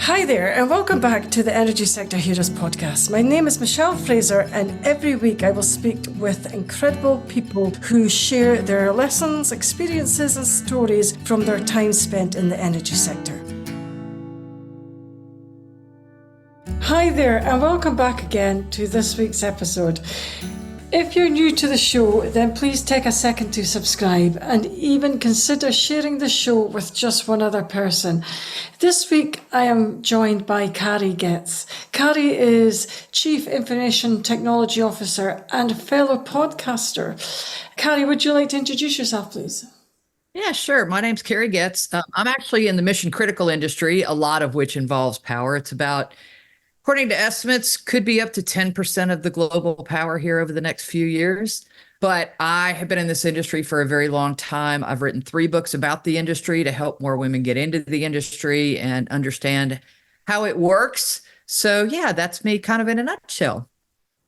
Hi there, and welcome back to the Energy Sector Heroes podcast. My name is Michelle Fraser, and every week I will speak with incredible people who share their lessons, experiences, and stories from their time spent in the energy sector. Hi there, and welcome back again to this week's episode. If you're new to the show, then please take a second to subscribe and even consider sharing the show with just one other person. This week, I am joined by Carrie Goetz. Carrie is Chief Information Technology Officer and fellow podcaster. Carrie, would you like to introduce yourself, please? Yeah, sure. My name's Carrie Goetz. I'm actually in the mission critical industry, a lot of which involves power. It's about, according to estimates, could be up to 10% of the global power here over the next few years. But I have been in this industry for a very long time. I've written 3 books about the industry to help more women get into the industry and understand how it works. So yeah, that's me kind of in a nutshell.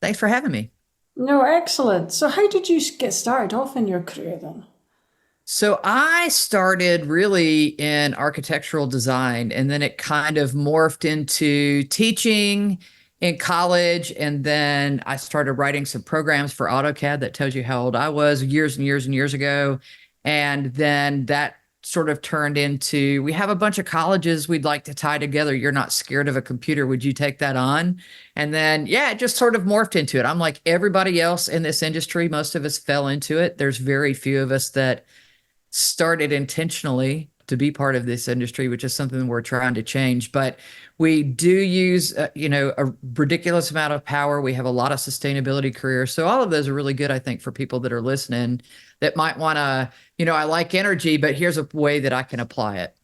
Thanks for having me. No, excellent. So how did you get started off in your career then? So I started really in architectural design, and then it kind of morphed into teaching in college. And then I started writing some programs for AutoCAD. That tells you how old I was, years and years and years ago. And then that sort of turned into, we have a bunch of colleges we'd like to tie together. You're not scared of a computer. Would you take that on? And then, yeah, it just sort of morphed into it. I'm like everybody else in this industry. Most of us fell into it. There's very few of us that started intentionally to be part of this industry, which is something we're trying to change. But we do use, a ridiculous amount of power. We have a lot of sustainability careers. So all of those are really good, I think, for people that are listening that might want to, I like energy, but here's a way that I can apply it.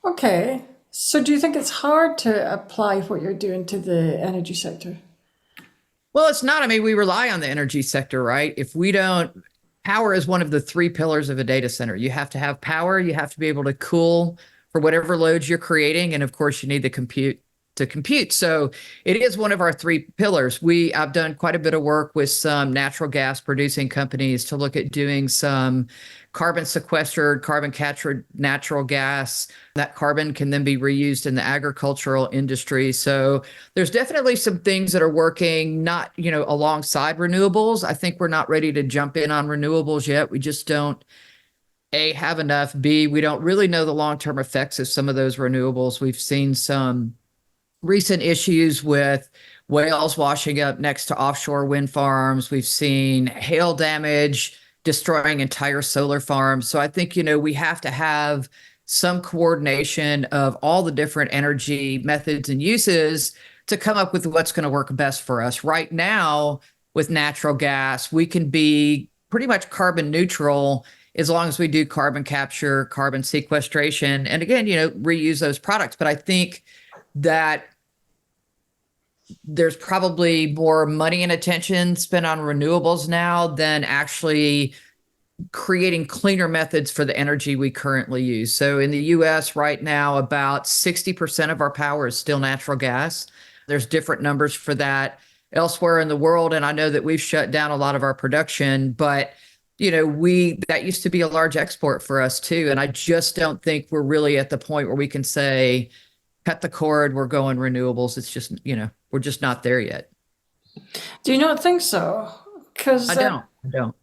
Okay. So do you think it's hard to apply what you're doing to the energy sector? Well, it's not. I mean, we rely on the energy sector, right? If we don't, power is one of the 3 pillars of a data center. You have to have power. You have to be able to cool for whatever loads you're creating. And of course, you need the compute to compute. So it is one of our 3 pillars. I've done quite a bit of work with some natural gas producing companies to look at doing some carbon sequestered, carbon captured natural gas. That carbon can then be reused in the agricultural industry. So there's definitely some things that are working, not, alongside renewables. I think we're not ready to jump in on renewables yet. We just don't, A, have enough. B, we don't really know the long-term effects of some of those renewables. We've seen some recent issues with whales washing up next to offshore wind farms. We've seen hail damage destroying entire solar farms. So I think, we have to have some coordination of all the different energy methods and uses to come up with what's going to work best for us. Right now, with natural gas, we can be pretty much carbon neutral as long as we do carbon capture, carbon sequestration, and again, reuse those products. But I think that there's probably more money and attention spent on renewables now than actually creating cleaner methods for the energy we currently use. So in the US right now, about 60% of our power is still natural gas. There's different numbers for that elsewhere in the world. And I know that we've shut down a lot of our production, but that used to be a large export for us too. And I just don't think we're really at the point where we can say, cut the cord, we're going renewables. It's just, we're just not there yet. Do you not think so? I don't.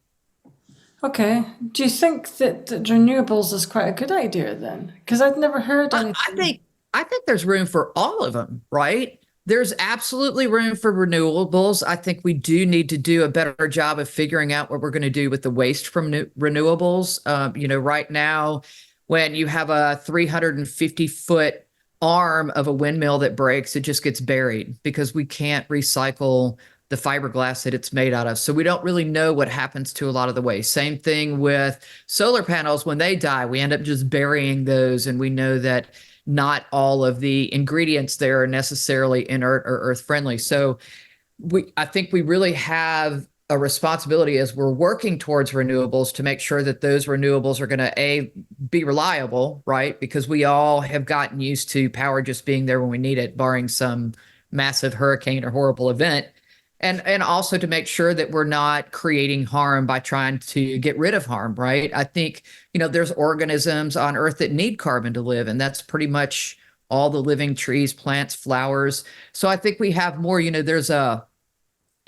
Okay. Do you think that renewables is quite a good idea then? Because I've never heard anything. I think there's room for all of them, right? There's absolutely room for renewables. I think we do need to do a better job of figuring out what we're going to do with the waste from renewables. Right now, when you have a 350-foot arm of a windmill that breaks, it just gets buried because we can't recycle the fiberglass that it's made out of. So we don't really know what happens to a lot of the waste. Same thing with solar panels. When they die, we end up just burying those. And we know that not all of the ingredients there are necessarily inert or earth friendly. So I think we really have a responsibility as we're working towards renewables to make sure that those renewables are going to be reliable, right? Because we all have gotten used to power just being there when we need it, barring some massive hurricane or horrible event. And also to make sure that we're not creating harm by trying to get rid of harm, right? I think, there's organisms on Earth that need carbon to live, and that's pretty much all the living trees, plants, flowers. So I think we have more, there's a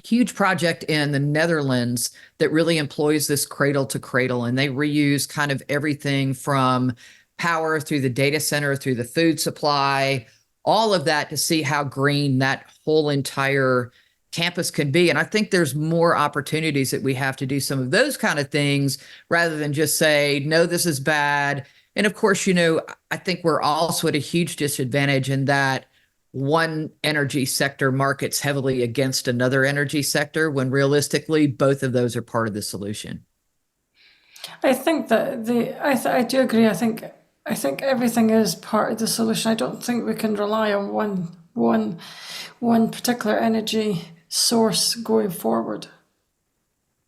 huge project in the Netherlands that really employs this cradle to cradle, and they reuse kind of everything from power through the data center, through the food supply, all of that to see how green that whole entire campus can be. And I think there's more opportunities that we have to do some of those kind of things rather than just say, no, this is bad. And of course, I think we're also at a huge disadvantage in that one energy sector markets heavily against another energy sector when realistically both of those are part of the solution. I think that I do agree. I think everything is part of the solution. I don't think we can rely on one particular energy source going forward.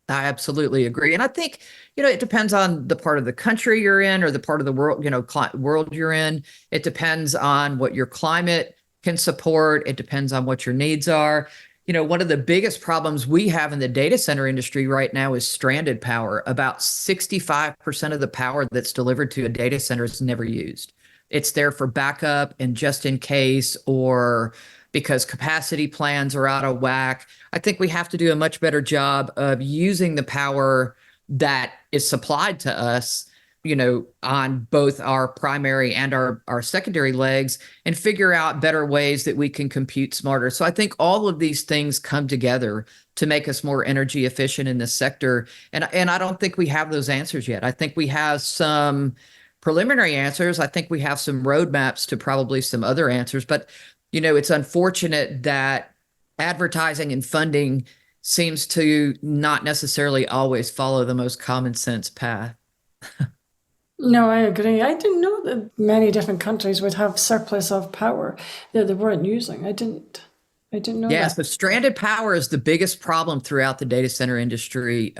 I absolutely agree. And I think, it depends on the part of the country you're in or the part of the world, world you're in. It depends on what your climate can support. It depends on what your needs are. One of the biggest problems we have in the data center industry right now is stranded power. About 65% of the power that's delivered to a data center is never used. It's there for backup and just in case, or because capacity plans are out of whack. I think we have to do a much better job of using the power that is supplied to us, on both our primary and our secondary legs, and figure out better ways that we can compute smarter. So I think all of these things come together to make us more energy efficient in this sector. And I don't think we have those answers yet. I think we have some preliminary answers. I think we have some roadmaps to probably some other answers. But, it's unfortunate that advertising and funding seems to not necessarily always follow the most common sense path. No, I agree. I didn't know that many different countries would have surplus of power that they weren't using. I didn't know Yes, that. but stranded power is the biggest problem throughout the data center industry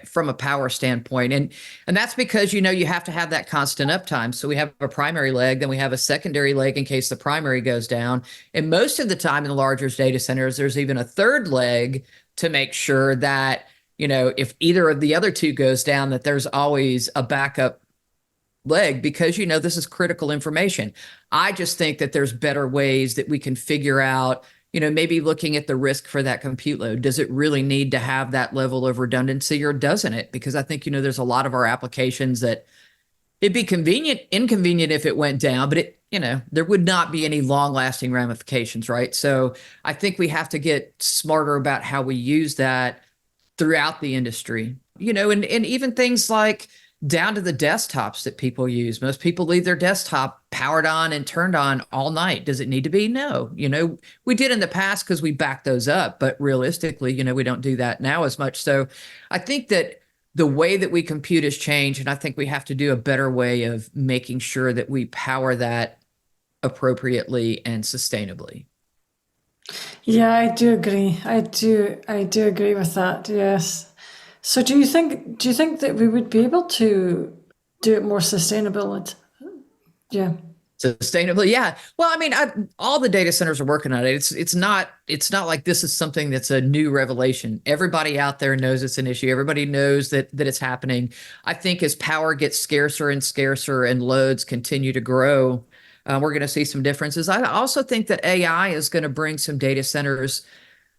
from a power standpoint. And that's because, you have to have that constant uptime. So we have a primary leg, then we have a secondary leg in case the primary goes down. And most of the time in the larger data centers, there's even a third leg to make sure that, if either of the other two goes down, that there's always a backup leg because, this is critical information. I just think that there's better ways that we can figure out, maybe looking at the risk for that compute load. Does it really need to have that level of redundancy or doesn't it? Because I think, there's a lot of our applications that it'd be inconvenient if it went down, but there would not be any long lasting ramifications, right? So I think we have to get smarter about how we use that throughout the industry, and even things like down to the desktops that people use. Most people leave their desktop powered on and turned on all night. Does it need to be? No. We did in the past because we backed those up, but realistically, we don't do that now as much. So I think that the way that we compute has changed, and I think we have to do a better way of making sure that we power that appropriately and sustainably. Yeah, I do agree. I do agree with that. Yes. So do you think that we would be able to do it more sustainable? Yeah. Sustainably, yeah. Well, I mean, all the data centers are working on it. It's not like this is something that's a new revelation. Everybody out there knows it's an issue. Everybody knows that it's happening. I think as power gets scarcer and scarcer and loads continue to grow, we're going to see some differences. I also think that AI is going to bring some data centers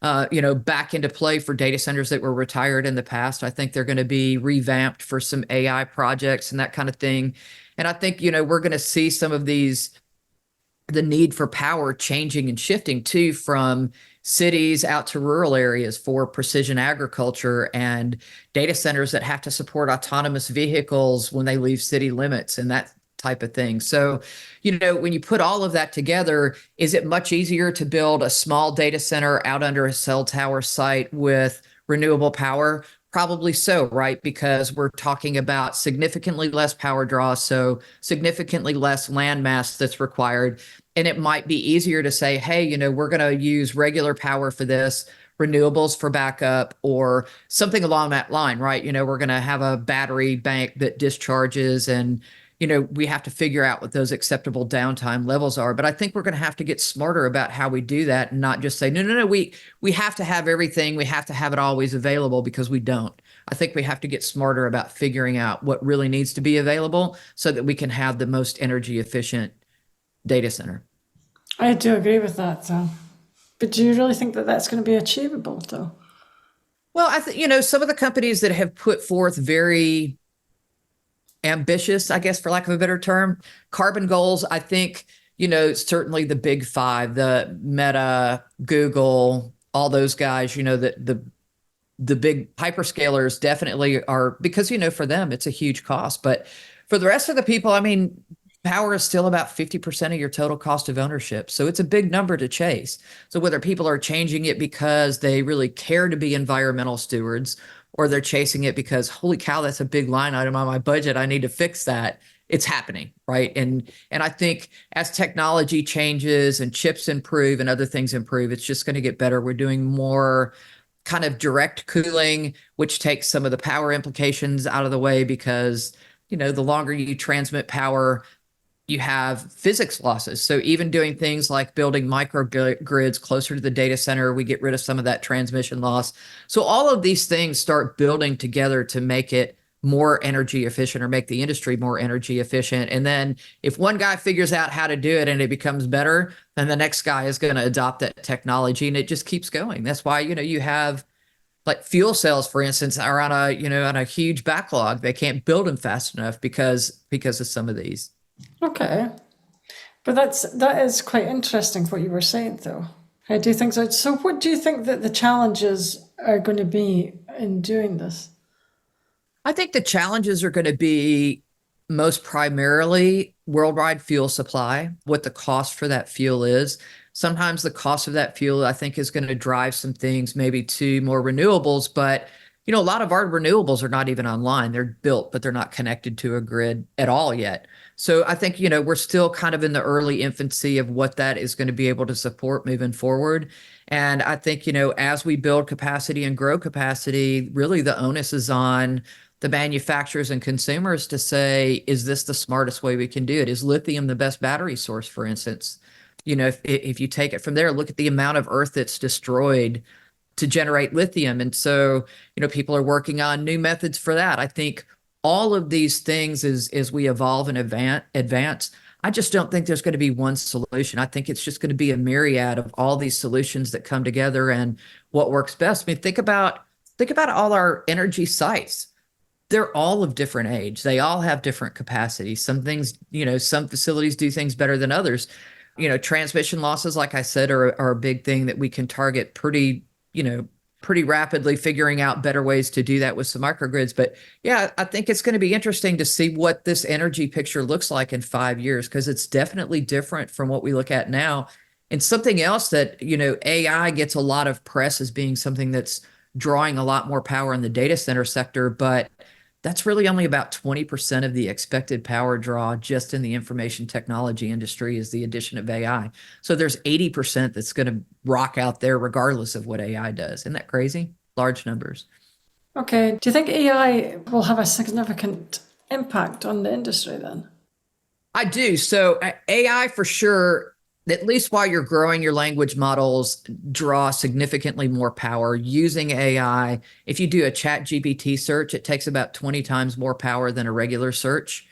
back into play for data centers that were retired in the past. I think they're going to be revamped for some AI projects and that kind of thing. And I think, we're going to see some of the need for power changing and shifting too from cities out to rural areas for precision agriculture and data centers that have to support autonomous vehicles when they leave city limits and that type of thing. So, when you put all of that together, is it much easier to build a small data center out under a cell tower site with renewable power? Probably so, right? Because we're talking about significantly less power draw, so significantly less land mass that's required. And it might be easier to say, hey, we're going to use regular power for this, renewables for backup, or something along that line, right? We're going to have a battery bank that discharges and we have to figure out what those acceptable downtime levels are. But I think we're going to have to get smarter about how we do that and not just say, no, we have to have everything. We have to have it always available because we don't. I think we have to get smarter about figuring out what really needs to be available so that we can have the most energy efficient data center. I do agree with that, though. But do you really think that that's going to be achievable, though? Well, I think, some of the companies that have put forth very ambitious, I guess, for lack of a better term, carbon goals, I think, certainly the big five, the Meta, Google, all those guys, the big hyperscalers definitely are, because for them it's a huge cost. But for the rest of the people, I mean, power is still about 50% of your total cost of ownership. So it's a big number to chase. So whether people are changing it because they really care to be environmental stewards, or they're chasing it because, holy cow, that's a big line item on my budget, I need to fix that, it's happening, right? And I think as technology changes and chips improve and other things improve, it's just going to get better. We're doing more kind of direct cooling, which takes some of the power implications out of the way, because the longer you transmit power, you have physics losses. So even doing things like building microgrids closer to the data center, we get rid of some of that transmission loss. So all of these things start building together to make it more energy efficient, or make the industry more energy efficient. And then if one guy figures out how to do it and it becomes better, then the next guy is going to adopt that technology, and it just keeps going. That's why, you have like fuel cells, for instance, are on a huge backlog. They can't build them fast enough because of some of these. Okay. But that is quite interesting what you were saying, though. I do think so. So what do you think that the challenges are going to be in doing this? I think the challenges are going to be most primarily worldwide fuel supply, what the cost for that fuel is. Sometimes the cost of that fuel, I think, is going to drive some things maybe to more renewables. But, a lot of our renewables are not even online. They're built, but they're not connected to a grid at all yet. So I think, we're still kind of in the early infancy of what that is going to be able to support moving forward. And I think, as we build capacity and grow capacity, really the onus is on the manufacturers and consumers to say, is this the smartest way we can do it? Is lithium the best battery source, for instance? If you take it from there, look at the amount of earth that's destroyed to generate lithium. And so, people are working on new methods for that. I think all of these things, as we evolve and advance, I just don't think there's going to be one solution. I think it's just going to be a myriad of all these solutions that come together and what works best. I mean, think about all our energy sites. They're all of different age. They all have different capacities. Some things, some facilities do things better than others. Transmission losses, like I said, are a big thing that we can target pretty rapidly, figuring out better ways to do that with some microgrids. But yeah, I think it's going to be interesting to see what this energy picture looks like in 5 years, because it's definitely different from what we look at now. And something else that, AI gets a lot of press as being something that's drawing a lot more power in the data center sector, but that's really only about 20% of the expected power draw just in the information technology industry is the addition of AI. So there's 80% that's going to rock out there regardless of what AI does. Isn't that crazy? Large numbers. Okay. Do you think AI will have a significant impact on the industry then? I do. So AI for sure, at least while you're growing your language models, draw significantly more power using AI. If you do a ChatGPT search, it takes about 20 times more power than a regular search.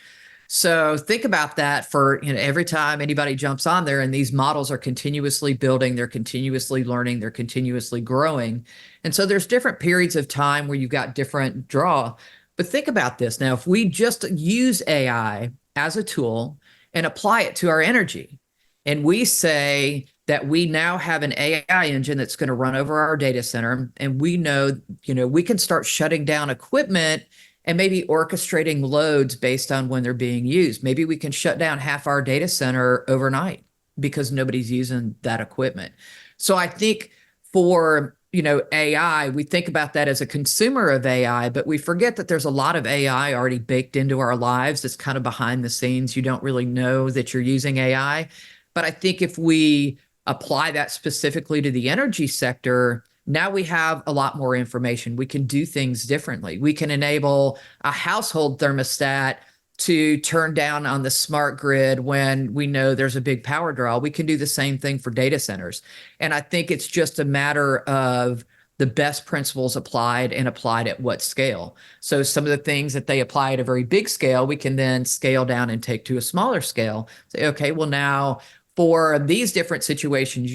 So think about that for, every time anybody jumps on there, and these models are continuously building, they're continuously learning, they're continuously growing. And so there's different periods of time where you've got different draw. But think about this. Now, if we just use AI as a tool and apply it to our energy, and we say that we now have an AI engine that's going to run over our data center, and we know, we can start shutting down equipment and maybe orchestrating loads based on when they're being used. Maybe we can shut down half our data center overnight because nobody's using that equipment. So I think for, AI, we think about that as a consumer of AI, but we forget that there's a lot of AI already baked into our lives that's kind of behind the scenes. You don't really know that you're using AI. But I think if we apply that specifically to the energy sector, now we have a lot more information. We can do things differently. We can enable a household thermostat to turn down on the smart grid when we know there's a big power draw. We can do the same thing for data centers. And I think it's just a matter of the best principles applied and applied at what scale. So some of the things that they apply at a very big scale, we can then scale down and take to a smaller scale. Say, okay, well now for these different situations,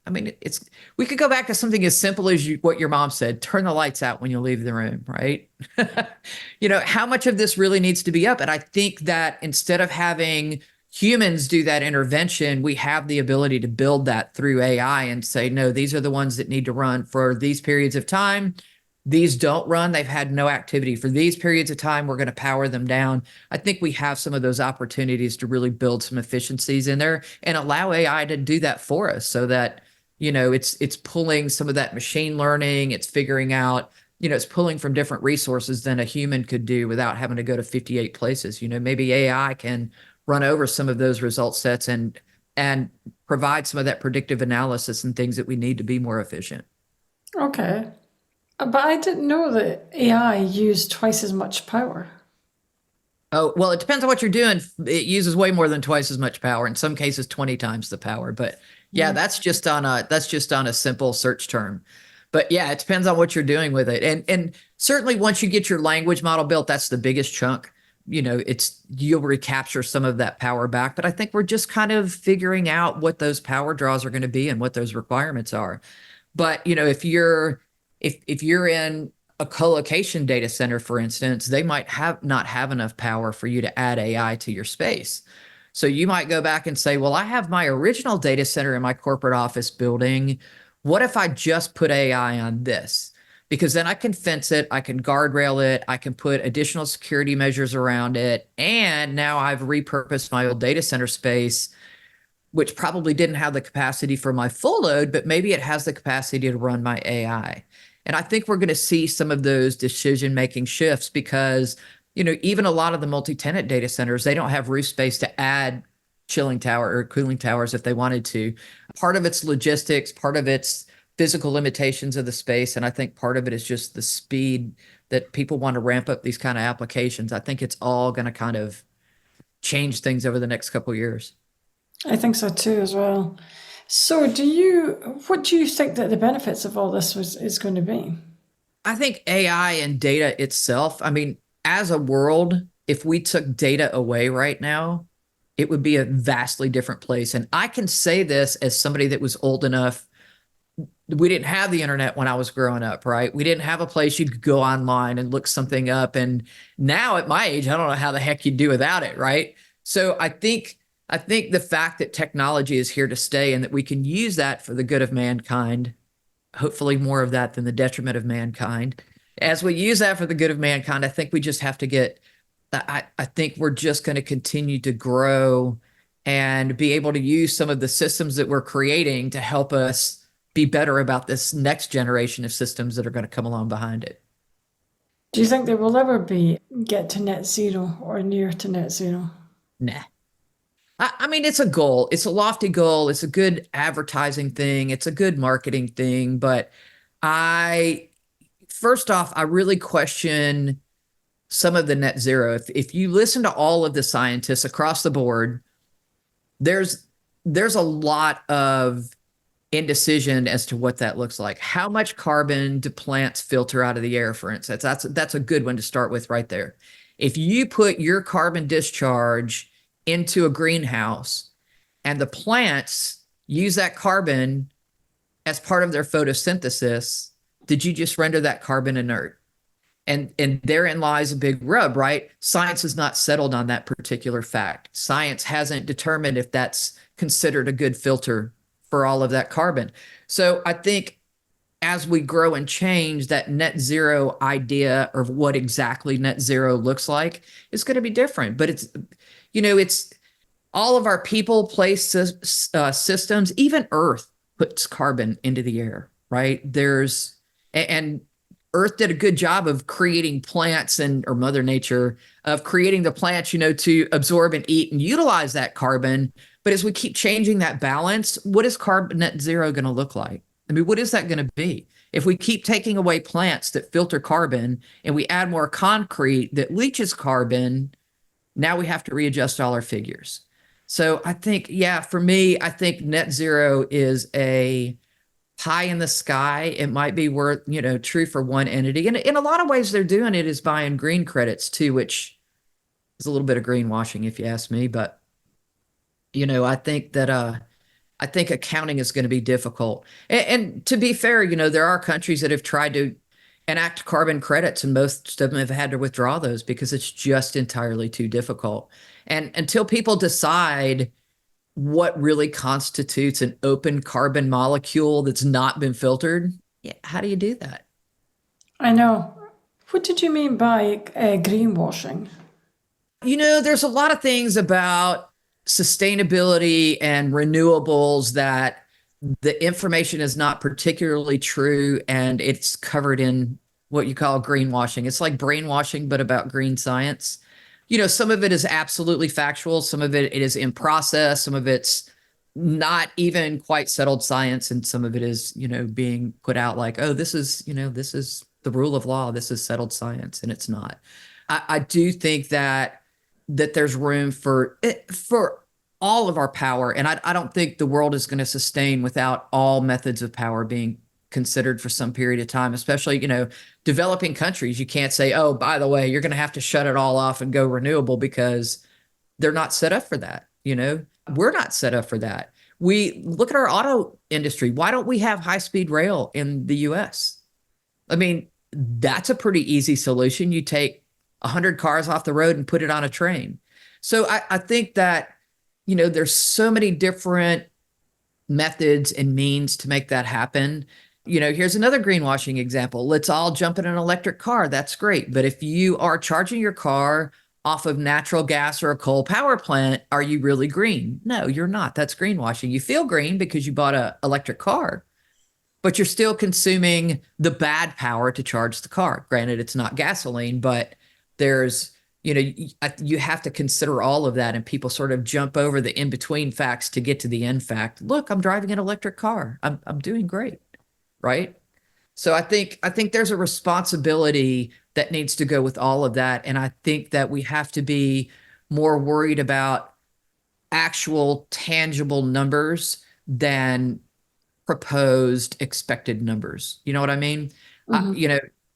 I mean, we could go back to something as simple as what your mom said, turn the lights out when you leave the room, right? How much of this really needs to be up? And I think that instead of having humans do that intervention, we have the ability to build that through AI and say, no, these are the ones that need to run for these periods of time. These don't run. They've had no activity for these periods of time. We're going to power them down. I think we have some of those opportunities to really build some efficiencies in there and allow AI to do that for us so that, it's pulling some of that machine learning. It's figuring out, it's pulling from different resources than a human could do without having to go to 58 places. Maybe AI can run over some of those result sets and provide some of that predictive analysis and things that we need to be more efficient. Okay. But I didn't know that AI used twice as much power. Oh, well, it depends on what you're doing. It uses way more than twice as much power, in some cases 20 times the power. But yeah, that's just on a simple search term. But yeah, it depends on what you're doing with it. And certainly once you get your language model built, that's the biggest chunk. You'll recapture some of that power back. But I think we're just kind of figuring out what those power draws are going to be and what those requirements are. But if you're in a co-location data center, for instance, they might not have enough power for you to add AI to your space. So you might go back and say, well, I have my original data center in my corporate office building. What if I just put AI on this? Because then I can fence it, I can guardrail it, I can put additional security measures around it. And now I've repurposed my old data center space, which probably didn't have the capacity for my full load, but maybe it has the capacity to run my AI. And I think we're going to see some of those decision-making shifts because, even a lot of the multi-tenant data centers, they don't have roof space to add chilling tower or cooling towers if they wanted to. Part of it's logistics, part of it's physical limitations of the space, and I think part of it is just the speed that people want to ramp up these kind of applications. I think it's all going to kind of change things over the next couple of years. I think so too, as well. So, what do you think that the benefits of all this is going to be? I think AI and data itself, I mean, as a world, if we took data away right now, it would be a vastly different place. And I can say this as somebody that was old enough. We didn't have the internet when I was growing up, right? We didn't have a place you could go online and look something up. And now at my age, I don't know how the heck you'd do without it, right? So I think the fact that technology is here to stay and that we can use that for the good of mankind, hopefully more of that than the detriment of mankind. As we use that for the good of mankind, I think we just have to I think we're just going to continue to grow and be able to use some of the systems that we're creating to help us be better about this next generation of systems that are going to come along behind it. Do you think there will ever get to net zero or near to net zero? Nah. I mean, it's a goal. It's a lofty goal. It's a good advertising thing. It's a good marketing thing. But first off, I really question some of the net zero. If you listen to all of the scientists across the board, there's a lot of indecision as to what that looks like. How much carbon do plants filter out of the air, for instance? That's a good one to start with right there. If you put your carbon discharge into a greenhouse and the plants use that carbon as part of their photosynthesis, did you just render that carbon inert? And therein lies a big rub, right? Science has not settled on that particular fact. Science hasn't determined if that's considered a good filter for all of that carbon. So I think as we grow and change, that net zero idea of what exactly net zero looks like is going to be different. But it's all of our people, places, systems, even Earth puts carbon into the air, right? And Earth did a good job of creating plants or Mother Nature of creating the plants, to absorb and eat and utilize that carbon. But as we keep changing that balance, what is carbon net zero going to look like? I mean, what is that going to be? If we keep taking away plants that filter carbon and we add more concrete that leaches carbon, now we have to readjust all our figures. So I think, for me, I think net zero is a pie in the sky. It might be true for one entity. And in a lot of ways, they're doing it is buying green credits too, which is a little bit of greenwashing if you ask me, but I think that I think accounting is going to be difficult. And to be fair, there are countries that have tried to enact carbon credits, and most of them have had to withdraw those because it's just entirely too difficult. And until people decide what really constitutes an open carbon molecule that's not been filtered, yeah, how do you do that? I know. What did you mean by greenwashing? There's a lot of things about sustainability and renewables that the information is not particularly true, and it's covered in what you call greenwashing. It's like brainwashing, but about green science. Some of it is absolutely factual, some of it is in process, some of it's not even quite settled science, and some of it is, being put out like, oh, this is the rule of law, this is settled science, and it's not. I do think that there's room for all of our power. And I don't think the world is going to sustain without all methods of power being considered for some period of time, especially, developing countries. You can't say, oh, by the way, you're going to have to shut it all off and go renewable because they're not set up for that. We're not set up for that. We look at our auto industry. Why don't we have high speed rail in the US? I mean, that's a pretty easy solution. You take 100 cars off the road and put it on a train. So I think that, there's so many different methods and means to make that happen. Here's another greenwashing example. Let's all jump in an electric car. That's great. But if you are charging your car off of natural gas or a coal power plant, are you really green? No, you're not. That's greenwashing. You feel green because you bought an electric car, but you're still consuming the bad power to charge the car. Granted, it's not gasoline, but there's, you have to consider all of that, and people sort of jump over the in-between facts to get to the end fact. Look, I'm driving an electric car. I'm doing great, right? So I think there's a responsibility that needs to go with all of that, and I think that we have to be more worried about actual tangible numbers than proposed expected numbers. You know what I mean? Hmm.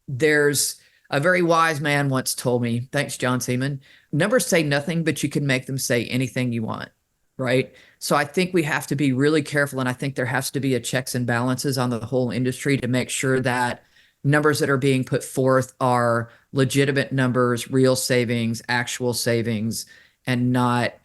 There's a very wise man once told me, thanks, John Seaman, numbers say nothing, but you can make them say anything you want. Right. So I think we have to be really careful. And I think there has to be a checks and balances on the whole industry to make sure that numbers that are being put forth are legitimate numbers, real savings, actual savings, and not,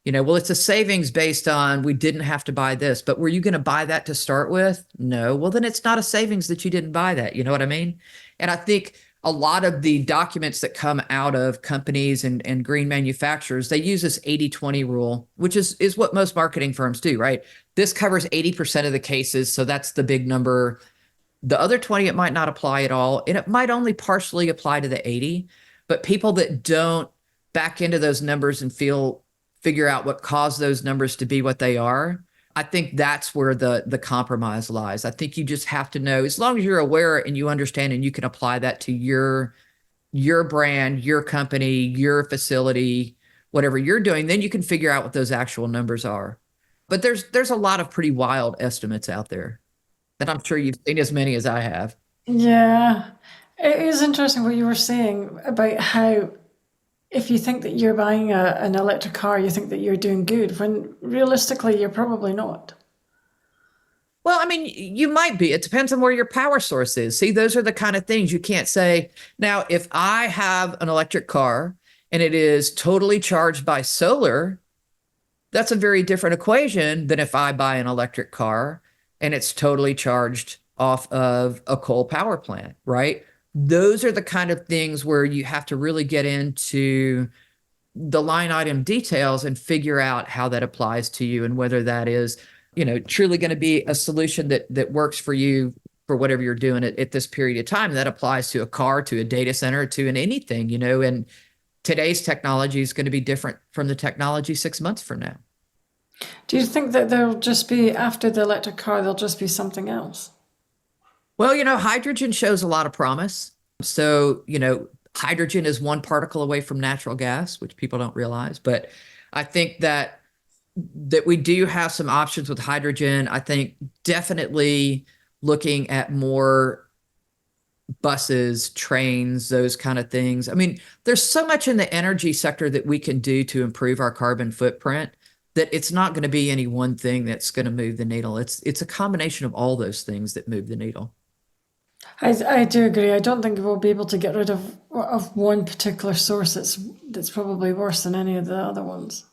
well, it's a savings based on we didn't have to buy this, but were you going to buy that to start with? No. Well, then it's not a savings that you didn't buy that. You know what I mean? And I think a lot of the documents that come out of companies and green manufacturers, they use this 80-20 rule, which is what most marketing firms do, right? This covers 80% of the cases. So that's the big number. The other 20, it might not apply at all. And it might only partially apply to the 80. But people that don't back into those numbers and figure out what caused those numbers to be what they are, I think that's where the compromise lies. I think you just have to know, as long as you're aware and you understand and you can apply that to your brand, your company, your facility, whatever you're doing, then you can figure out what those actual numbers are. But there's a lot of pretty wild estimates out there, and I'm sure you've seen as many as I have. Yeah. It is interesting what you were saying about how if you think that you're buying an electric car, you think that you're doing good, when realistically, you're probably not. Well, I mean, you might be. It depends on where your power source is. See, those are the kind of things you can't say. Now, if I have an electric car and it is totally charged by solar, that's a very different equation than if I buy an electric car and it's totally charged off of a coal power plant, right? Those are the kind of things where you have to really get into the line item details and figure out how that applies to you and whether that is, truly going to be a solution that works for you for whatever you're doing at this period of time. That applies to a car, to a data center, to an anything, and today's technology is going to be different from the technology 6 months from now. Do you think that there'll just be, after the electric car, there'll just be something else? Well, hydrogen shows a lot of promise. So, hydrogen is one particle away from natural gas, which people don't realize. But I think that we do have some options with hydrogen. I think definitely looking at more buses, trains, those kind of things. I mean, there's so much in the energy sector that we can do to improve our carbon footprint that it's not going to be any one thing that's going to move the needle. It's a combination of all those things that move the needle. I do agree. I don't think we'll be able to get rid of one particular source that's probably worse than any of the other ones.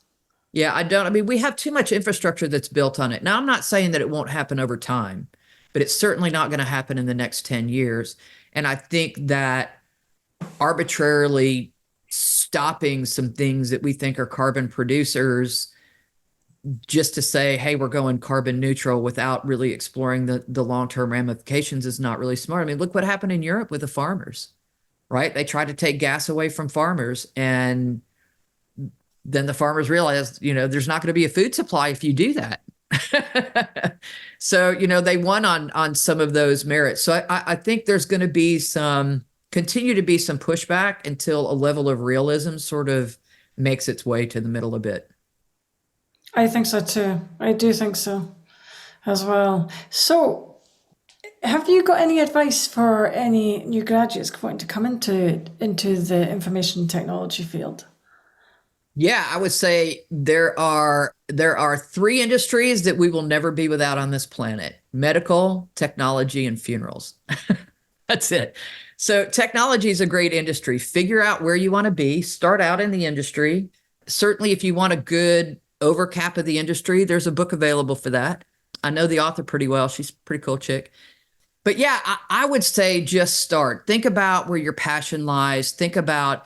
Yeah, I don't. I mean, we have too much infrastructure that's built on it. Now, I'm not saying that it won't happen over time, but it's certainly not going to happen in the next 10 years. And I think that arbitrarily stopping some things that we think are carbon producers just to say, hey, we're going carbon neutral without really exploring the long-term ramifications is not really smart. I mean, look what happened in Europe with the farmers, right? They tried to take gas away from farmers, and then the farmers realized, there's not going to be a food supply if you do that. So, they won on some of those merits. So I think there's going to be continue to be some pushback until a level of realism sort of makes its way to the middle a bit. I think so too. I do think so as well. So, have you got any advice for any new graduates wanting to come into the information technology field? Yeah, I would say there are three industries that we will never be without on this planet: medical, technology, and funerals. That's it. So technology is a great industry. Figure out where you want to be, start out in the industry. Certainly, if you want a good overcap of the industry, there's a book available for that. I know the author pretty well. She's a pretty cool chick. But yeah, I would say just start. Think about where your passion lies. Think about,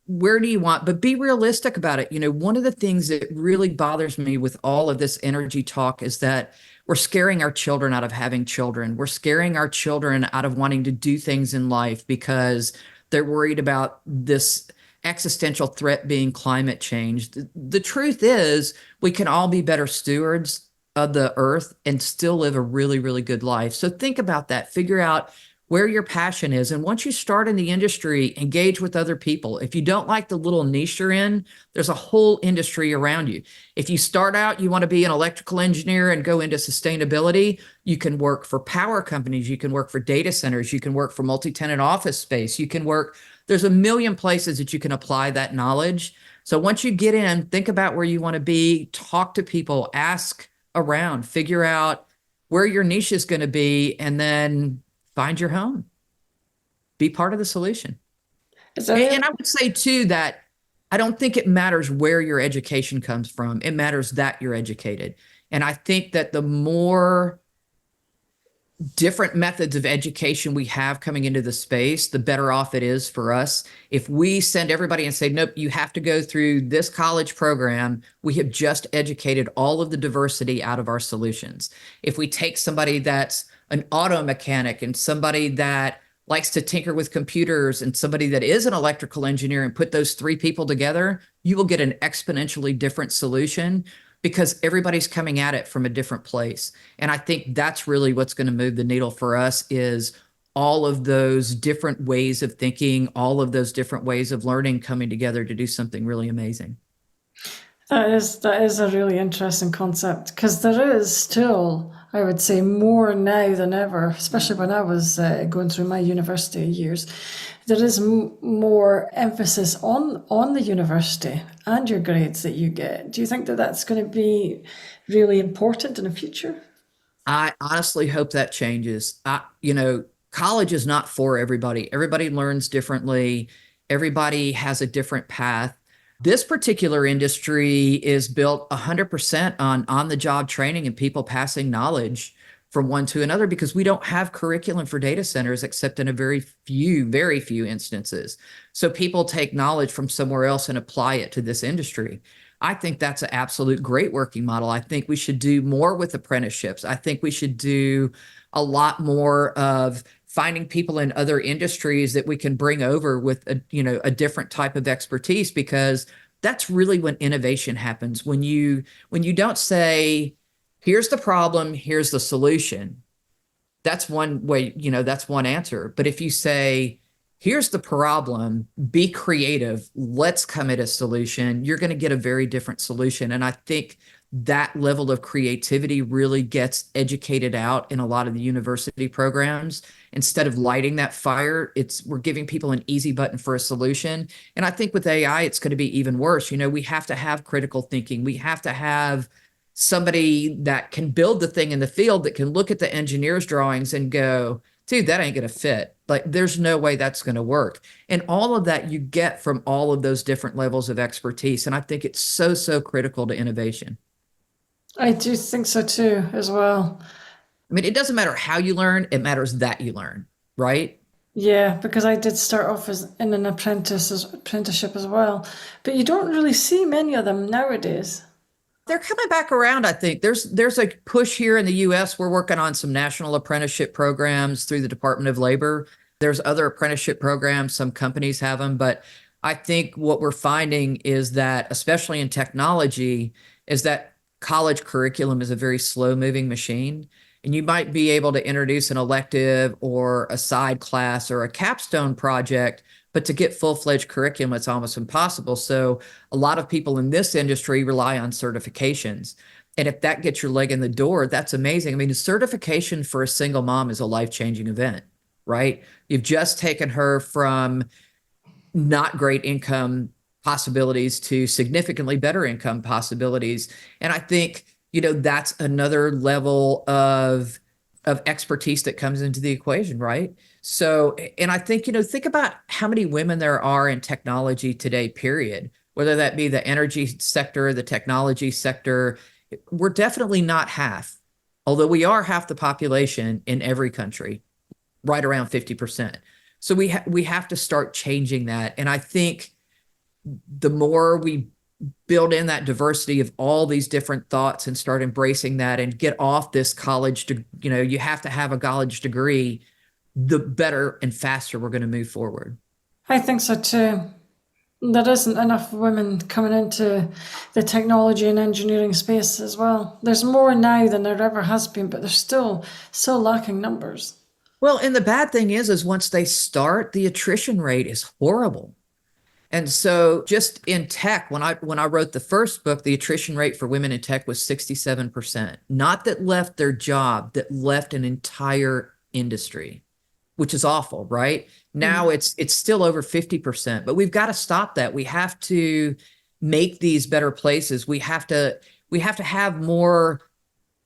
where do you want, but be realistic about it. One of the things that really bothers me with all of this energy talk is that we're scaring our children out of having children. We're scaring our children out of wanting to do things in life because they're worried about this existential threat being climate change. The truth is, we can all be better stewards of the earth and still live a really, really good life. So think about that. Figure out where your passion is. And once you start in the industry, engage with other people. If you don't like the little niche you're in, there's a whole industry around you. If you start out, you want to be an electrical engineer and go into sustainability, you can work for power companies, you can work for data centers, you can work for multi-tenant office space, there's a million places that you can apply that knowledge. So once you get in, think about where you want to be, talk to people, ask around, figure out where your niche is going to be, and then find your home. Be part of the solution. And I would say too that I don't think it matters where your education comes from. It matters that you're educated. And I think that the more different methods of education we have coming into the space, the better off it is for us. If we send everybody and say, nope, you have to go through this college program, we have just educated all of the diversity out of our solutions. If we take somebody that's an auto mechanic and somebody that likes to tinker with computers and somebody that is an electrical engineer and put those three people together, you will get an exponentially different solution because everybody's coming at it from a different place. And I think that's really what's going to move the needle for us is all of those different ways of thinking, all of those different ways of learning coming together to do something really amazing. That is a really interesting concept because there is still, I would say, more now than ever, especially when I was going through my university years. There is more emphasis on the university and your grades that you get. Do you think that that's going to be really important in the future? I honestly hope that changes. College is not for everybody. Everybody learns differently. Everybody has a different path. This particular industry is built 100% on the job training and people passing knowledge from one to another because we don't have curriculum for data centers except in a very few instances. So people take knowledge from somewhere else and apply it to this industry. I think that's an absolute great working model. I think we should do more with apprenticeships. I think we should do a lot more of finding people in other industries that we can bring over with a different type of expertise, because that's really when innovation happens. When you don't say, here's the problem, here's the solution. That's one way, that's one answer. But if you say, here's the problem, be creative, let's come at a solution, you're going to get a very different solution. And I think that level of creativity really gets educated out in a lot of the university programs. Instead of lighting that fire, we're giving people an easy button for a solution. And I think with AI, it's going to be even worse. We have to have critical thinking. We have to have somebody that can build the thing in the field, that can look at the engineer's drawings and go, dude, that ain't going to fit. Like, there's no way that's going to work. And all of that you get from all of those different levels of expertise. And I think it's so, so critical to innovation. I do think so too, as well. I mean, it doesn't matter how you learn, it matters that you learn, right? Yeah, because I did start off as in an apprenticeship as well, but you don't really see many of them nowadays. They're coming back around, I think. There's a push here in the US. We're working on some national apprenticeship programs through the Department of Labor. There's other apprenticeship programs, some companies have them, but I think what we're finding is that, especially in technology, is that college curriculum is a very slow moving machine. And you might be able to introduce an elective or a side class or a capstone project, but to get full-fledged curriculum, it's almost impossible. So a lot of people in this industry rely on certifications. And if that gets your leg in the door, that's amazing. I mean, a certification for a single mom is a life-changing event, right? You've just taken her from not great income possibilities to significantly better income possibilities. And I think, that's another level of expertise that comes into the equation, right? So, and I think, think about how many women there are in technology today, period, whether that be the energy sector, the technology sector. We're definitely not half, although we are half the population in every country, right around 50%. So we have to start changing that. And I think the more we build in that diversity of all these different thoughts and start embracing that and get off this college, you have to have a college degree, the better and faster we're going to move forward. I think so too. There isn't enough women coming into the technology and engineering space as well. There's more now than there ever has been, but there's still lacking numbers. Well, and the bad thing is once they start, the attrition rate is horrible. And so just in tech, when I wrote the first book, the attrition rate for women in tech was 67%. Not that left their job, that left an entire industry, which is awful, right? Now it's still over 50%, but we've got to stop that. We have to make these better places. We have to have more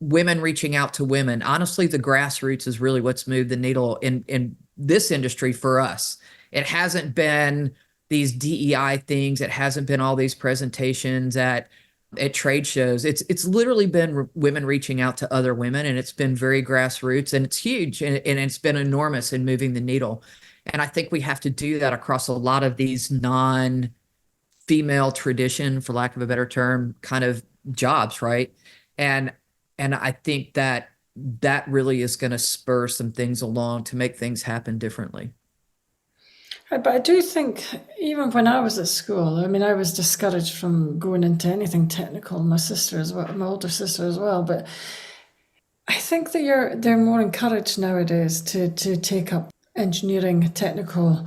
women reaching out to women. Honestly, the grassroots is really what's moved the needle in this industry for us. It hasn't been these DEI things. It hasn't been all these presentations at trade shows. It's literally been women reaching out to other women, and it's been very grassroots, and it's huge, and it's been enormous in moving the needle. And I think we have to do that across a lot of these non-female tradition, for lack of a better term, kind of jobs, right? And I think that really is going to spur some things along to make things happen differently. But I do think, even when I was at school, I mean, I was discouraged from going into anything technical. My sister as well, my older sister as well. But I think that they're more encouraged nowadays to take up engineering, technical.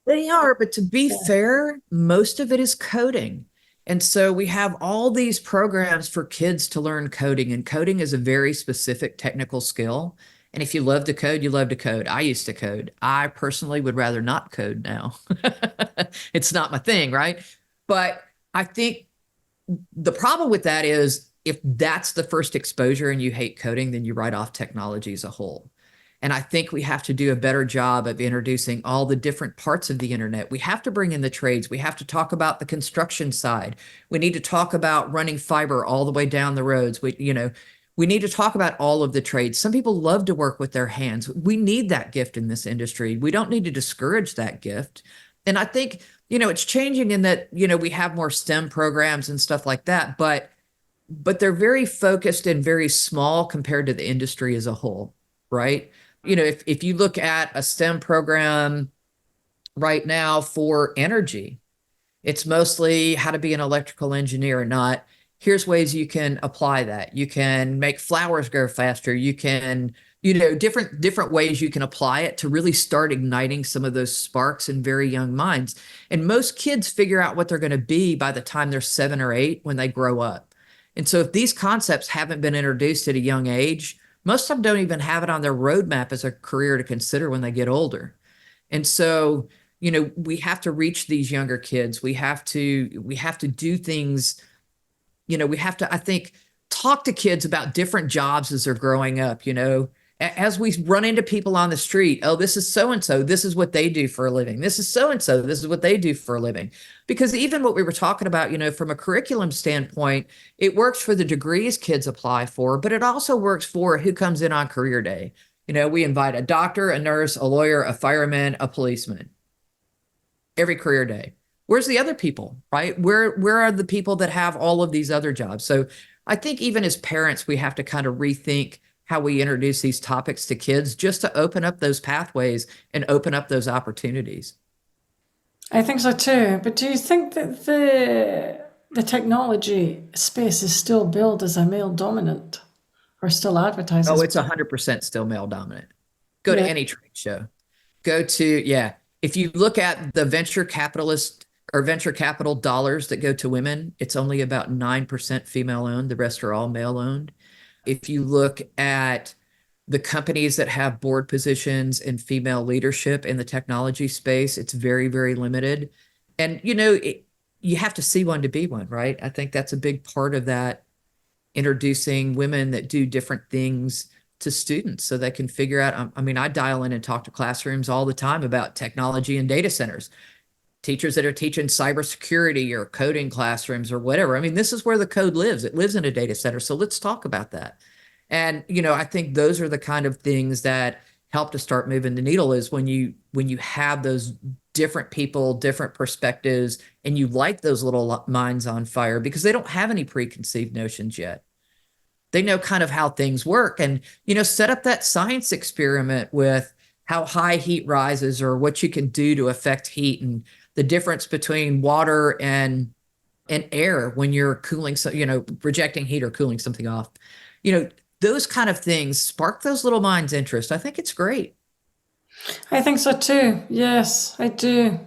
They are, but to be fair, most of it is coding. And so we have all these programs for kids to learn coding, and coding is a very specific technical skill. And if you love to code, you love to code. I used to code. I personally would rather not code now. It's not my thing, right? But I think the problem with that is if that's the first exposure and you hate coding, then you write off technology as a whole. And I think we have to do a better job of introducing all the different parts of the internet. We have to bring in the trades. We have to talk about the construction side. We need to talk about running fiber all the way down the roads. We need to talk about all of the trades. Some people love to work with their hands. We need that gift in this industry. We don't need to discourage that gift. And I think, it's changing in that, we have more STEM programs and stuff like that, but they're very focused and very small compared to the industry as a whole, right? If you look at a STEM program right now for energy, it's mostly how to be an electrical engineer, not here's ways you can apply that. You can make flowers grow faster. You can, different ways you can apply it to really start igniting some of those sparks in very young minds. And most kids figure out what they're going to be by the time they're 7 or 8 when they grow up. And so if these concepts haven't been introduced at a young age, most of them don't even have it on their roadmap as a career to consider when they get older. And so, we have to reach these younger kids. We have to do things, we have to, I think, talk to kids about different jobs as they're growing up, as we run into people on the street. Oh, this is so and so, this is what they do for a living. This is so and so, this is what they do for a living. Because even what we were talking about, from a curriculum standpoint, it works for the degrees kids apply for, but it also works for who comes in on career day. We invite a doctor, a nurse, a lawyer, a fireman, a policeman every career day. Where's the other people, right? Where are the people that have all of these other jobs? So I think even as parents, we have to kind of rethink how we introduce these topics to kids, just to open up those pathways and open up those opportunities. I think so too. But do you think that the technology space is still billed as a male dominant, or still advertised Oh, as? it's 100% still male dominant. Go to Really? any trade show. Yeah. If you look at the venture capitalist or venture capital dollars that go to women, it's only about 9% female owned. The rest are all male owned. If you look at the companies that have board positions and female leadership in the technology space, it's very, very limited. And, you have to see one to be one, right? I think that's a big part of that, introducing women that do different things to students so they can figure out. I mean, I dial in and talk to classrooms all the time about technology and data centers, teachers that are teaching cybersecurity or coding classrooms or whatever. I mean, this is where the code lives. It lives in a data center. So let's talk about that. And, I think those are the kind of things that help to start moving the needle, is when you have those different people, different perspectives, and you light those little minds on fire because they don't have any preconceived notions yet. They know kind of how things work, and, set up that science experiment with how high heat rises or what you can do to affect heat and the difference between water and air when you're cooling, so, rejecting heat or cooling something off. You know, those kind of things spark those little minds' interest. I think it's great. I think so too. Yes, I do.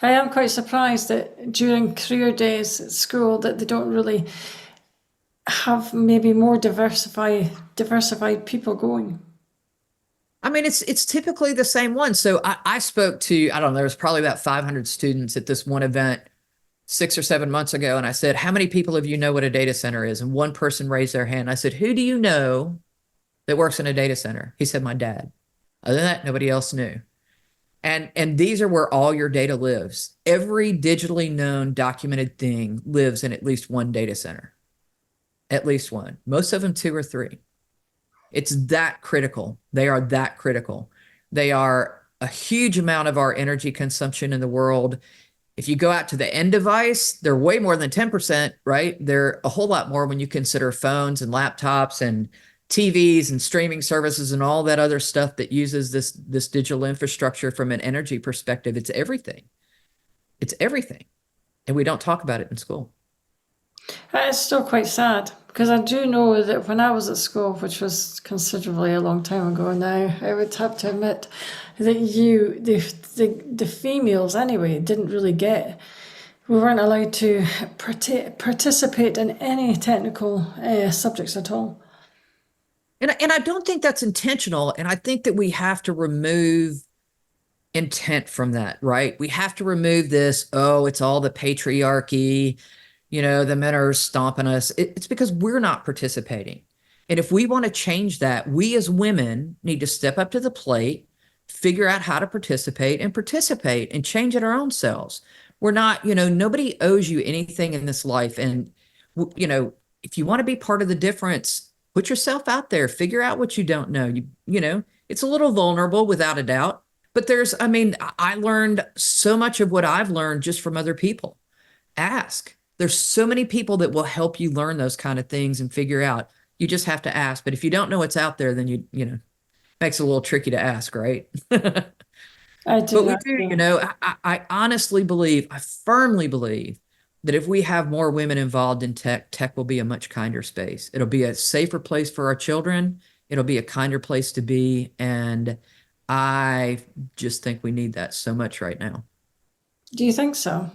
I am quite surprised that during career days at school that they don't really have maybe more diversified people going. I mean, it's typically the same one. So I spoke to, I don't know, there was probably about 500 students at this one event 6 or 7 months ago. And I said, how many people of you know what a data center is? And one person raised their hand. I said, who do you know that works in a data center? He said, my dad. Other than that, nobody else knew. And these are where all your data lives. Every digitally known documented thing lives in at least one data center, at least one, most of them two or three. It's that critical. They are that critical. They are a huge amount of our energy consumption in the world. If you go out to the end device, they're way more than 10%, right? They're a whole lot more when you consider phones and laptops and TVs and streaming services and all that other stuff that uses this digital infrastructure from an energy perspective. It's everything. It's everything. And we don't talk about it in school. It's still quite sad because I do know that when I was at school, which was considerably a long time ago now, I would have to admit that the females anyway, didn't really get. We weren't allowed to participate in any technical subjects at all. And I don't think that's intentional. And I think that we have to remove intent from that, right? We have to remove this, oh, it's all the patriarchy, the men are stomping us. It's because we're not participating. And if we want to change that, we as women need to step up to the plate, figure out how to participate and change it our own selves. We're not, nobody owes you anything in this life. And, if you want to be part of the difference, put yourself out there, figure out what you don't know. It's a little vulnerable without a doubt, but I learned so much of what I've learned just from other people. Ask. There's so many people that will help you learn those kind of things and figure out. You just have to ask. But if you don't know what's out there, then makes it a little tricky to ask, right? I But do we that. do, Yeah. I honestly believe, I firmly believe that if we have more women involved in tech, tech will be a much kinder space. It'll be a safer place for our children. It'll be a kinder place to be. And I just think we need that so much right now. Do you think so?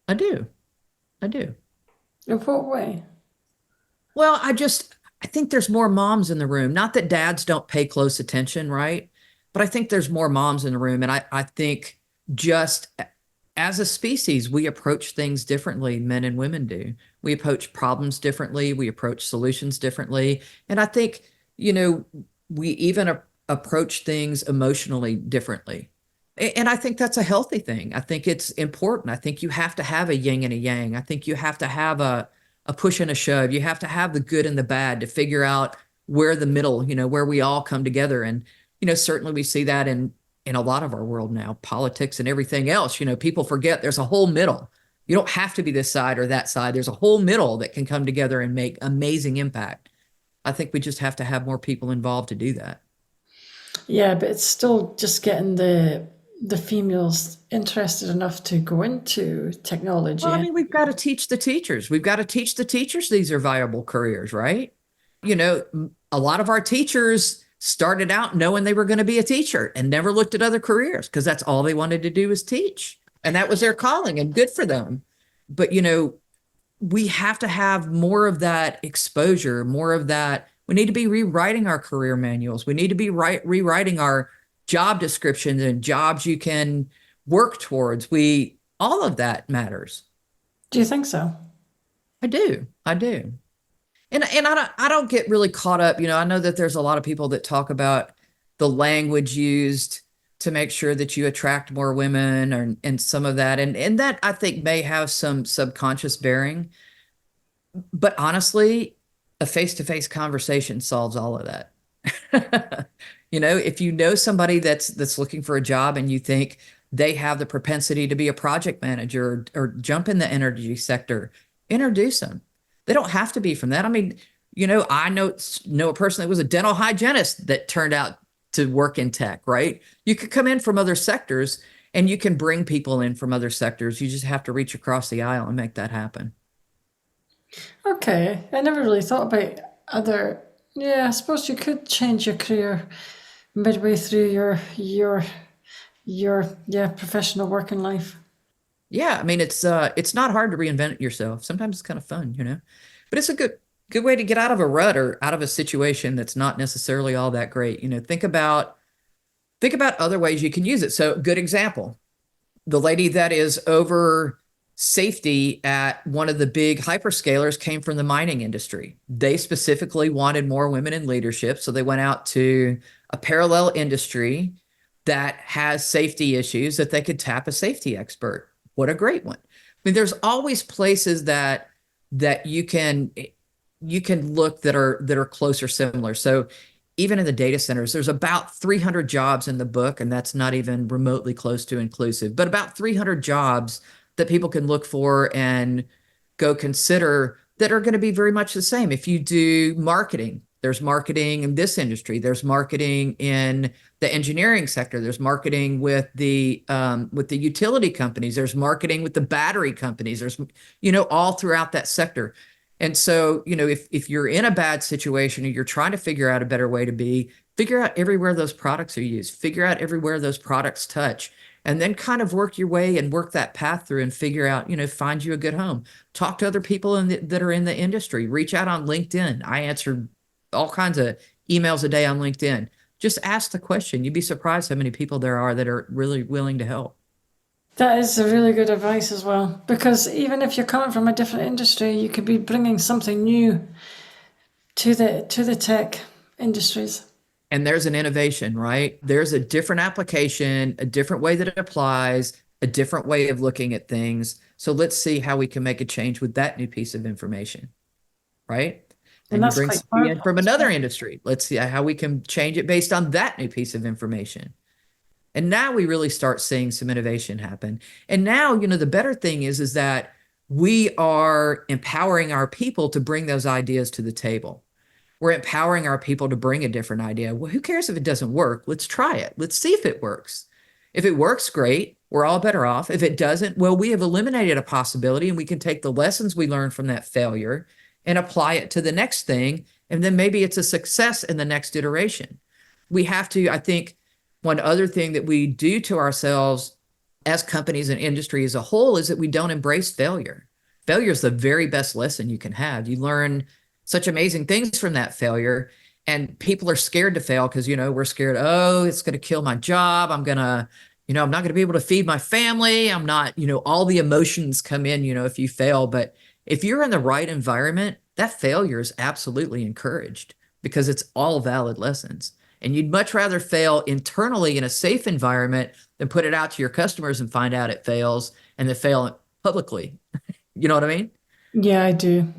I do. I do. In what way? Well, I think there's more moms in the room. Not that dads don't pay close attention, right? But I think there's more moms in the room. And I think just as a species, we approach things differently, men and women do. We approach problems differently, we approach solutions differently. And I think, you know, we even approach things emotionally differently. And I think that's a healthy thing. I think it's important. I think you have to have a yin and a yang. I think you have to have a push and a shove. You have to have the good and the bad to figure out where the middle, where we all come together. And, certainly we see that in a lot of our world now, politics and everything else. People forget there's a whole middle. You don't have to be this side or that side. There's a whole middle that can come together and make amazing impact. I think we just have to have more people involved to do that. Yeah, but it's still just getting the females interested enough to go into Well, I technology. mean, we've got to teach the teachers. We've got to teach the teachers these are viable careers, right? A lot of our teachers started out knowing they were going to be a teacher and never looked at other careers because that's all they wanted to do was teach. And that was their calling and good for them. But, we have to have more of that exposure, more of that. We need to be rewriting our career manuals. We need to be rewriting our job descriptions and jobs you can work towards. All of that matters. Do you think so? I do. I do. And I don't get really caught up. I know that there's a lot of people that talk about the language used to make sure that you attract more women and some of that. And that I think may have some subconscious bearing. But honestly, a face-to-face conversation solves all of that. If you know somebody that's looking for a job and you think they have the propensity to be a project manager or jump in the energy sector, introduce them. They don't have to be from that. I mean, I know a person that was a dental hygienist that turned out to work in tech, right? You could come in from other sectors and you can bring people in from other sectors. You just have to reach across the aisle and make that happen. Okay, I never really thought about other. Yeah, I suppose you could change your career midway through your yeah professional working life. Yeah, I mean it's not hard to reinvent yourself. Sometimes it's kind of fun, But it's a good way to get out of a rut or out of a situation that's not necessarily all that great. Think about other ways you can use it. So, good example. The lady that is over safety at one of the big hyperscalers came from the mining industry. They specifically wanted more women in leadership, so they went out to a parallel industry that has safety issues that they could tap a safety expert. What a great one. I mean, there's always places that you can look that are close or similar. So even in the data centers, there's about 300 jobs in the book, and that's not even remotely close to inclusive, but about 300 jobs that people can look for and go consider that are going to be very much the same. If you do marketing, there's marketing in this industry, there's marketing in the engineering sector, there's marketing with the utility companies, there's marketing with the battery companies, there's all throughout that sector. And so, if you're in a bad situation or you're trying to figure out a better way to be, figure out everywhere those products are used, figure out everywhere those products touch, and then kind of work your way and work that path through and figure out, find you a good home. Talk to other people that are in the industry. Reach out on LinkedIn. I answer all kinds of emails a day on LinkedIn. Just ask the question. You'd be surprised how many people there are that are really willing to help. That is a really good advice as well, because even if you're coming from a different industry, you could be bringing something new to the tech industries. And there's an innovation, right? There's a different application, a different way that it applies, a different way of looking at things. So let's see how we can make a change with that new piece of information, right? And And you that's bring quite somebody in powerful from as another well. industry. Let's see how we can change it based on that new piece of information. And now we really start seeing some innovation happen. And now, the better thing is that we are empowering our people to bring those ideas to the table. We're empowering our people to bring a different idea. Well, who cares if it doesn't work? Let's try it. Let's see if it works. If it works, great. We're all better off. If it doesn't, well, we have eliminated a possibility and we can take the lessons we learned from that failure and apply it to the next thing. And then maybe it's a success in the next iteration. We have to, I think, one other thing that we do to ourselves as companies and industry as a whole is that we don't embrace failure. Failure is the very best lesson you can have. You learn such amazing things from that failure. And people are scared to fail because, we're scared, oh, it's going to kill my job. I'm not going to be able to feed my family. I'm not, all the emotions come in, if you fail. But if you're in the right environment, that failure is absolutely encouraged because it's all valid lessons. And you'd much rather fail internally in a safe environment than put it out to your customers and find out it fails and then fail publicly. You know what I mean? Yeah, I do.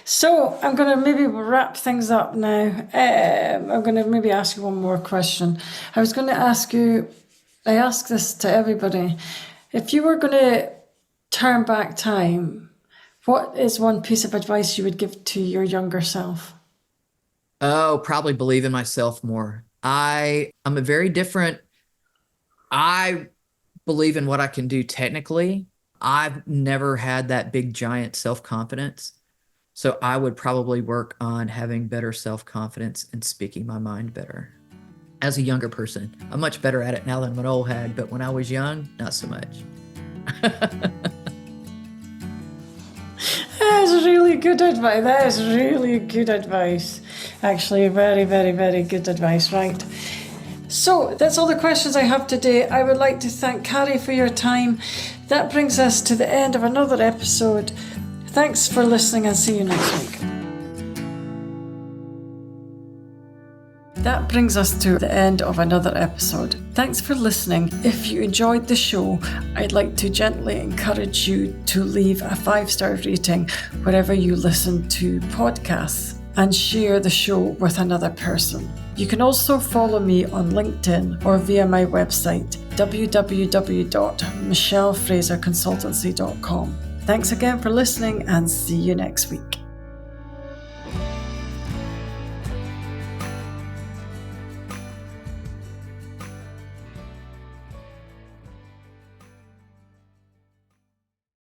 So I'm going to maybe wrap things up now. I'm going to maybe ask you one more question. I was going to ask you, I ask this to everybody, if you were going to turn back time, what is one piece of advice you would give to your younger self? Oh, probably believe in myself more. I'm a very different, I believe in what I can do technically. I've never had that big giant self-confidence. So I would probably work on having better self-confidence and speaking my mind better. As a younger person, I'm much better at it now than when old had, but when I was young, not so much. That's really good advice. That is really good advice. Actually, very, very, very good advice, right? So that's all the questions I have today. I would like to thank Carrie for your time. That brings us to the end of another episode. Thanks for listening and see you next week. That brings us to the end of another episode. Thanks for listening. If you enjoyed the show, I'd like to gently encourage you to leave a 5-star rating wherever you listen to podcasts and share the show with another person. You can also follow me on LinkedIn or via my website, www.michellefraserconsultancy.com. Thanks again for listening and see you next week.